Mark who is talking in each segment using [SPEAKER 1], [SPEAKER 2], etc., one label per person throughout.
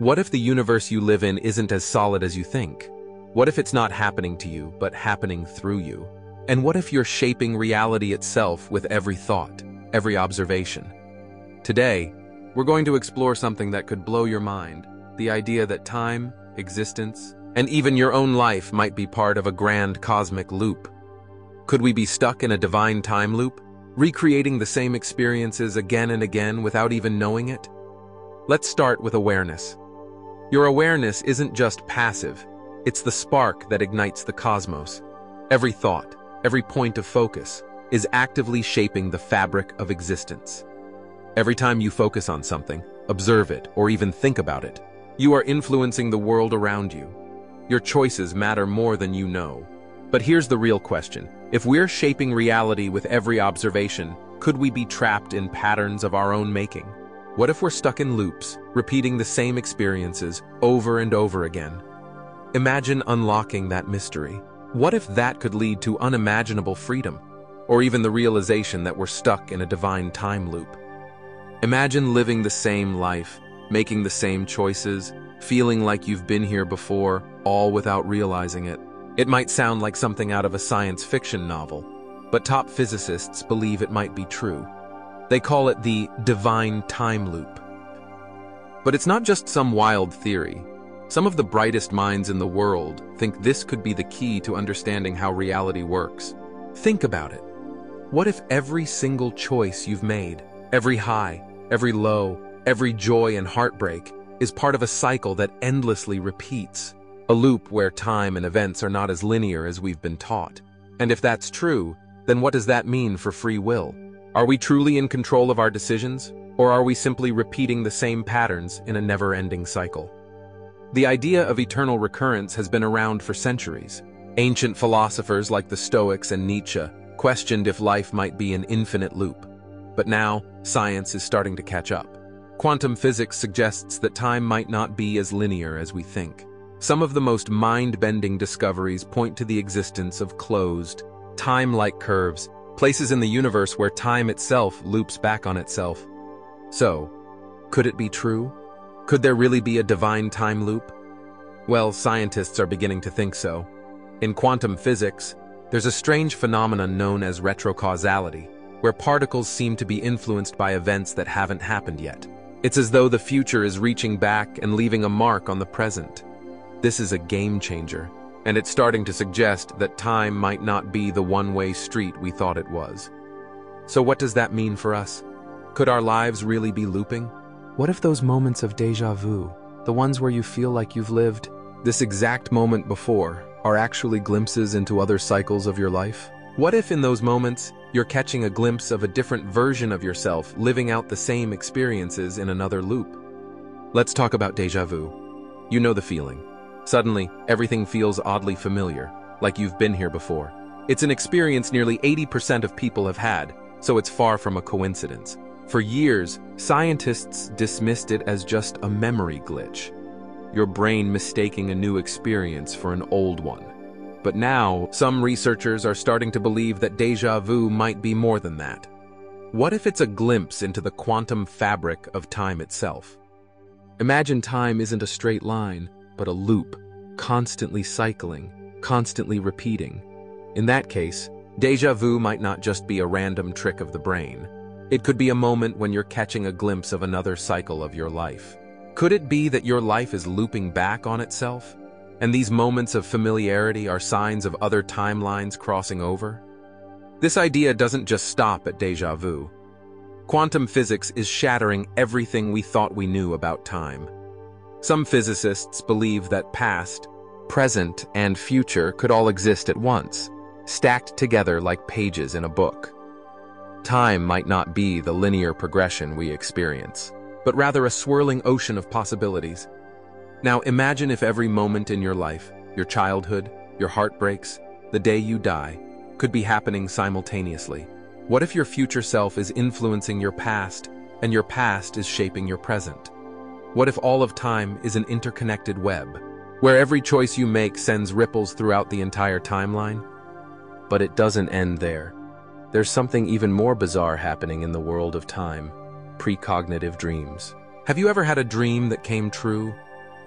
[SPEAKER 1] What if the universe you live in isn't as solid as you think? What if it's not happening to you, but happening through you? And what if you're shaping reality itself with every thought, every observation? Today, we're going to explore something that could blow your mind, the idea that time, existence, and even your own life might be part of a grand cosmic loop. Could we be stuck in a divine time loop, recreating the same experiences again and again without even knowing it? Let's start with awareness. Your awareness isn't just passive, it's the spark that ignites the cosmos. Every thought, every point of focus, is actively shaping the fabric of existence. Every time you focus on something, observe it, or even think about it, you are influencing the world around you. Your choices matter more than you know. But here's the real question. If we're shaping reality with every observation, could we be trapped in patterns of our own making? What if we're stuck in loops, repeating the same experiences over and over again? Imagine unlocking that mystery. What if that could lead to unimaginable freedom, or even the realization that we're stuck in a divine time loop? Imagine living the same life, making the same choices, feeling like you've been here before, all without realizing it. It might sound like something out of a science fiction novel, but top physicists believe it might be true. They call it the divine time loop. But it's not just some wild theory. Some of the brightest minds in the world think this could be the key to understanding how reality works. Think about it. What if every single choice you've made, every high, every low, every joy and heartbreak, is part of a cycle that endlessly repeats? A loop where time and events are not as linear as we've been taught. And if that's true, then what does that mean for free will? Are we truly in control of our decisions, or are we simply repeating the same patterns in a never-ending cycle? The idea of eternal recurrence has been around for centuries. Ancient philosophers like the Stoics and Nietzsche questioned if life might be an infinite loop. But now, science is starting to catch up. Quantum physics suggests that time might not be as linear as we think. Some of the most mind-bending discoveries point to the existence of closed, time-like curves, places in the universe where time itself loops back on itself. So, could it be true? Could there really be a divine time loop? Well, scientists are beginning to think so. In quantum physics, there's a strange phenomenon known as retrocausality, where particles seem to be influenced by events that haven't happened yet. It's as though the future is reaching back and leaving a mark on the present. This is a game changer, and it's starting to suggest that time might not be the one-way street we thought it was. So what does that mean for us? Could our lives really be looping? What if those moments of déjà vu, the ones where you feel like you've lived this exact moment before, are actually glimpses into other cycles of your life? What if in those moments, you're catching a glimpse of a different version of yourself living out the same experiences in another loop? Let's talk about déjà vu. You know the feeling. Suddenly, everything feels oddly familiar, like you've been here before. It's an experience nearly 80% of people have had, so it's far from a coincidence. For years, scientists dismissed it as just a memory glitch, your brain mistaking a new experience for an old one. But now, some researchers are starting to believe that déjà vu might be more than that. What if it's a glimpse into the quantum fabric of time itself? Imagine time isn't a straight line, but a loop, constantly cycling, constantly repeating. In that case, déjà vu might not just be a random trick of the brain. It could be a moment when you're catching a glimpse of another cycle of your life. Could it be that your life is looping back on itself? And these moments of familiarity are signs of other timelines crossing over? This idea doesn't just stop at déjà vu. Quantum physics is shattering everything we thought we knew about time. Some physicists believe that past, present, and future could all exist at once, stacked together like pages in a book. Time might not be the linear progression we experience, but rather a swirling ocean of possibilities. Now imagine if every moment in your life, your childhood, your heartbreaks, the day you die, could be happening simultaneously. What if your future self is influencing your past, and your past is shaping your present? What if all of time is an interconnected web, where every choice you make sends ripples throughout the entire timeline? But it doesn't end there. There's something even more bizarre happening in the world of time: precognitive dreams. Have you ever had a dream that came true,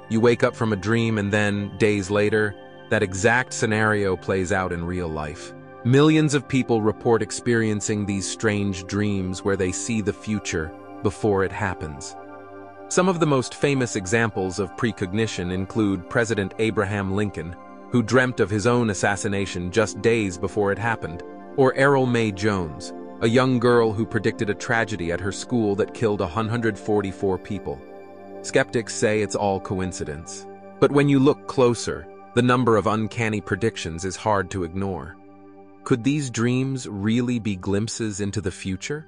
[SPEAKER 1] You wake up from a dream and then, days later, that exact scenario plays out in real life. Millions of people report experiencing these strange dreams where they see the future before it happens. Some of the most famous examples of precognition include President Abraham Lincoln, who dreamt of his own assassination just days before it happened, or Errol May Jones, a young girl who predicted a tragedy at her school that killed 144 people. Skeptics say it's all coincidence. But when you look closer, the number of uncanny predictions is hard to ignore. Could these dreams really be glimpses into the future?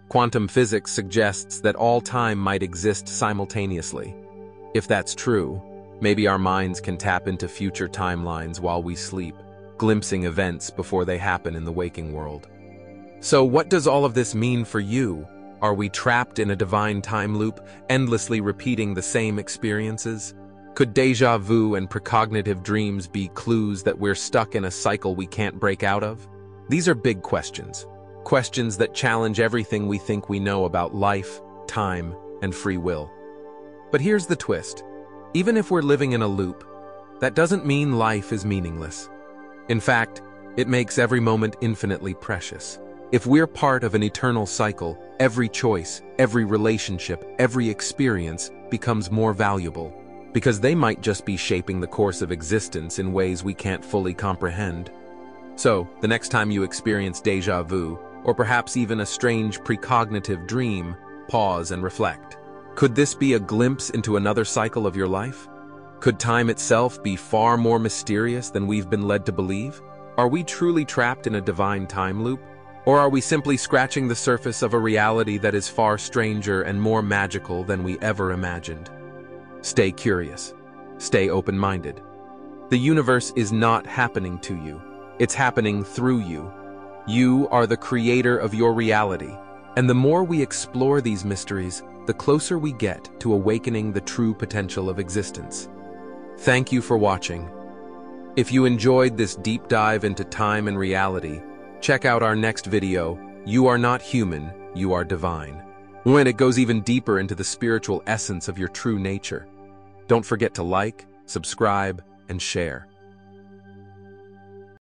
[SPEAKER 1] Quantum physics suggests that all time might exist simultaneously. If that's true, maybe our minds can tap into future timelines while we sleep, glimpsing events before they happen in the waking world. So what does all of this mean for you? Are we trapped in a divine time loop, endlessly repeating the same experiences? Could déjà vu and precognitive dreams be clues that we're stuck in a cycle we can't break out of? These are big questions. Questions that challenge everything we think we know about life, time, and free will. But here's the twist. Even if we're living in a loop, that doesn't mean life is meaningless. In fact, it makes every moment infinitely precious. If we're part of an eternal cycle, every choice, every relationship, every experience becomes more valuable, because they might just be shaping the course of existence in ways we can't fully comprehend. So, the next time you experience déjà vu, or perhaps even a strange precognitive dream, pause and reflect. Could this be a glimpse into another cycle of your life? Could time itself be far more mysterious than we've been led to believe? Are we truly trapped in a divine time loop? Or are we simply scratching the surface of a reality that is far stranger and more magical than we ever imagined? Stay curious. Stay open-minded. The universe is not happening to you. It's happening through you. You are the creator of your reality. And the more we explore these mysteries, the closer we get to awakening the true potential of existence. Thank you for watching. If you enjoyed this deep dive into time and reality, check out our next video, You Are Not Human, You Are Divine, when it goes even deeper into the spiritual essence of your true nature. Don't forget to like, subscribe, and share.